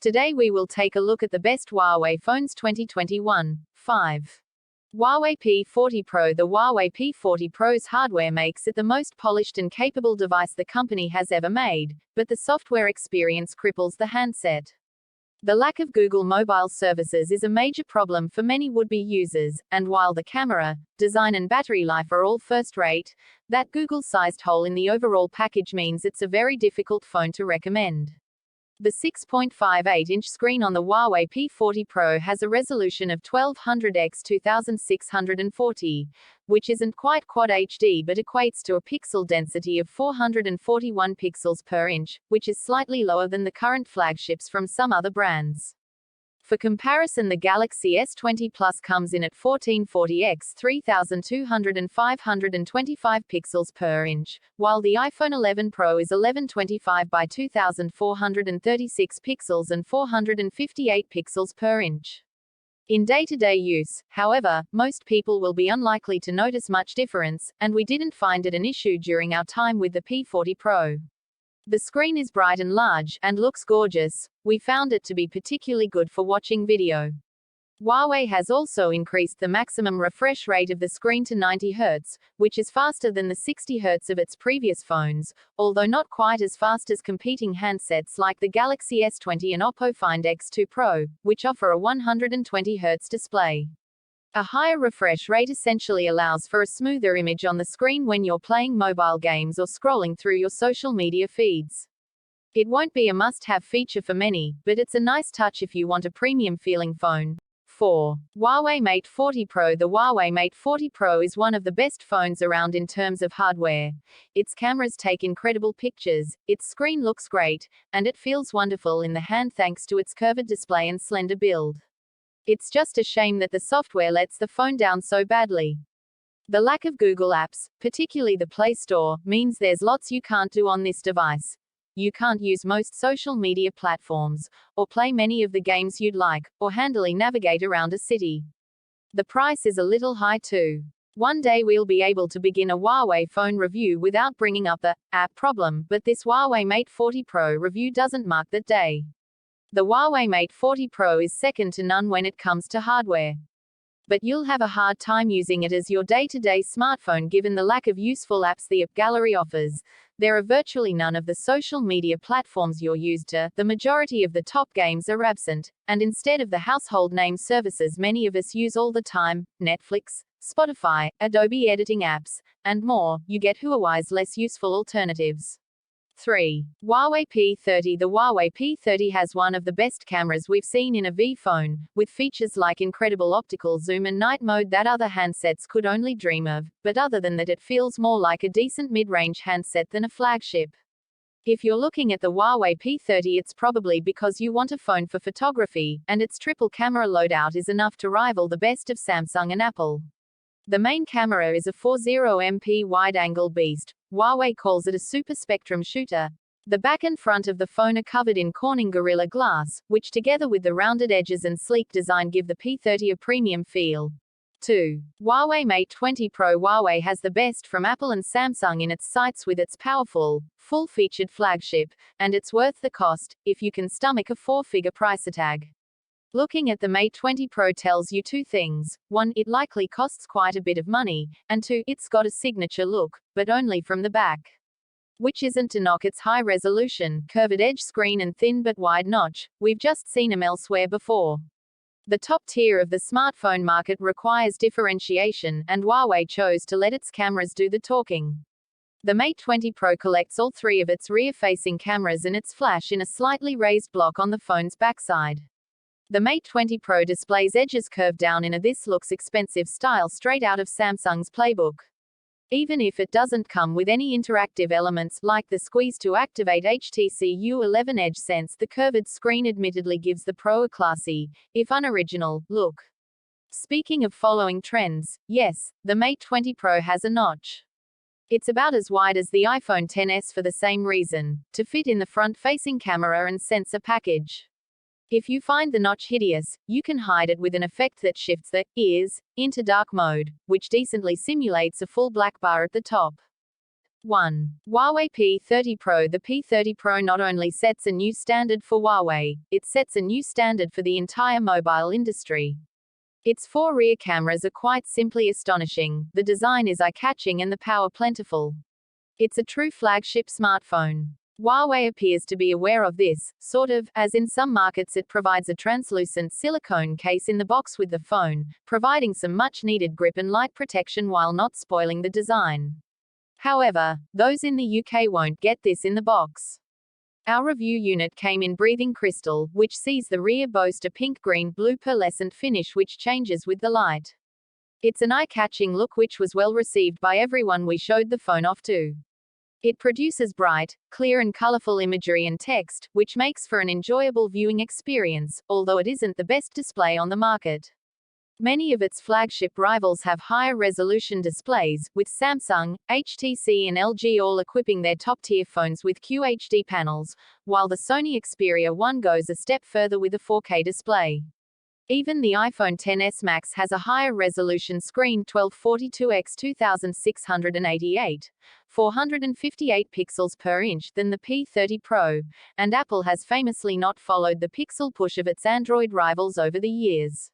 Today we will take a look at the best Huawei phones 2021. 5. Huawei P40 Pro. The Huawei P40 Pro's hardware makes it the most polished and capable device the company has ever made, but the software experience cripples the handset. The lack of Google mobile services is a major problem for many would-be users, and while the camera, design and battery life are all first-rate, that Google-sized hole in the overall package means it's a very difficult phone to recommend. The 6.58-inch screen on the Huawei P40 Pro has a resolution of 1200 x 2640, which isn't quite Quad HD but equates to a pixel density of 441 pixels per inch, which is slightly lower than the current flagships from some other brands. For comparison, the Galaxy S20 Plus comes in at 1440 x 3200 and 525 pixels per inch, while the iPhone 11 Pro is 1125 by 2436 pixels and 458 pixels per inch. In day-to-day use, however, most people will be unlikely to notice much difference, and we didn't find it an issue during our time with the P40 Pro. The screen is bright and large, and looks gorgeous. We found it to be particularly good for watching video. Huawei has also increased the maximum refresh rate of the screen to 90 Hz, which is faster than the 60 Hz of its previous phones, although not quite as fast as competing handsets like the Galaxy S20 and Oppo Find X2 Pro, which offer a 120 Hz display. A higher refresh rate essentially allows for a smoother image on the screen when you're playing mobile games or scrolling through your social media feeds. It won't be a must-have feature for many, but it's a nice touch if you want a premium-feeling phone. 4. Huawei Mate 40 Pro. The Huawei Mate 40 Pro is one of the best phones around in terms of hardware. Its cameras take incredible pictures, its screen looks great, and it feels wonderful in the hand thanks to its curved display and slender build. It's just a shame that the software lets the phone down so badly. The lack of Google apps, particularly the Play Store, means there's lots you can't do on this device. You can't use most social media platforms, or play many of the games you'd like, or handily navigate around a city. The price is a little high too. One day we'll be able to begin a Huawei phone review without bringing up the app problem, but this Huawei Mate 40 Pro review doesn't mark that day. The Huawei Mate 40 Pro is second to none when it comes to hardware. But you'll have a hard time using it as your day-to-day smartphone given the lack of useful apps the app gallery offers. There are virtually none of the social media platforms you're used to, the majority of the top games are absent, and instead of the household name services many of us use all the time, Netflix, Spotify, Adobe editing apps, and more, you get Huawei's less useful alternatives. 3. Huawei P30. The Huawei P30 has one of the best cameras we've seen in a V phone, with features like incredible optical zoom and night mode that other handsets could only dream of, but other than that it feels more like a decent mid-range handset than a flagship. If you're looking at the Huawei P30 it's probably because you want a phone for photography, and its triple camera loadout is enough to rival the best of Samsung and Apple. The main camera is a 40MP wide-angle beast. Huawei calls it a super spectrum shooter. The back and front of the phone are covered in Corning Gorilla Glass, which together with the rounded edges and sleek design give the P30 a premium feel. 2. Huawei Mate 20 Pro. Huawei has the best from Apple and Samsung in its sights with its powerful, full-featured flagship, and it's worth the cost, if you can stomach a four-figure price tag. Looking at the Mate 20 Pro tells you two things. 1. It likely costs quite a bit of money, and 2. It's got a signature look, but only from the back. Which isn't to knock its high resolution, curved edge screen and thin but wide notch. We've just seen them elsewhere before. The top tier of the smartphone market requires differentiation, and Huawei chose to let its cameras do the talking. The Mate 20 Pro collects all three of its rear-facing cameras and its flash in a slightly raised block on the phone's backside. The Mate 20 Pro display's edges curved down in a "this looks expensive" style straight out of Samsung's playbook. Even if it doesn't come with any interactive elements, like the squeeze to activate HTC U11 Edge Sense, the curved screen admittedly gives the Pro a classy, if unoriginal, look. Speaking of following trends, yes, the Mate 20 Pro has a notch. It's about as wide as the iPhone XS for the same reason, to fit in the front-facing camera and sensor package. If you find the notch hideous, you can hide it with an effect that shifts the ears into dark mode, which decently simulates a full black bar at the top. 1. Huawei P30 Pro. The P30 Pro not only sets a new standard for Huawei, it sets a new standard for the entire mobile industry. Its 4 rear cameras are quite simply astonishing, the design is eye-catching and the power plentiful. It's a true flagship smartphone. Huawei appears to be aware of this, sort of, as in some markets it provides a translucent silicone case in the box with the phone, providing some much-needed grip and light protection while not spoiling the design. However, those in the UK won't get this in the box. Our review unit came in breathing crystal, which sees the rear boast a pink-green-blue pearlescent finish which changes with the light. It's an eye-catching look which was well received by everyone we showed the phone off to. It produces bright, clear and colorful imagery and text, which makes for an enjoyable viewing experience, although it isn't the best display on the market. Many of its flagship rivals have higher resolution displays, with Samsung, HTC and LG all equipping their top-tier phones with QHD panels, while the Sony Xperia 1 goes a step further with a 4K display. Even the iPhone XS Max has a higher resolution screen 1242x2688, 458 pixels per inch than the P30 Pro, and Apple has famously not followed the pixel push of its Android rivals over the years.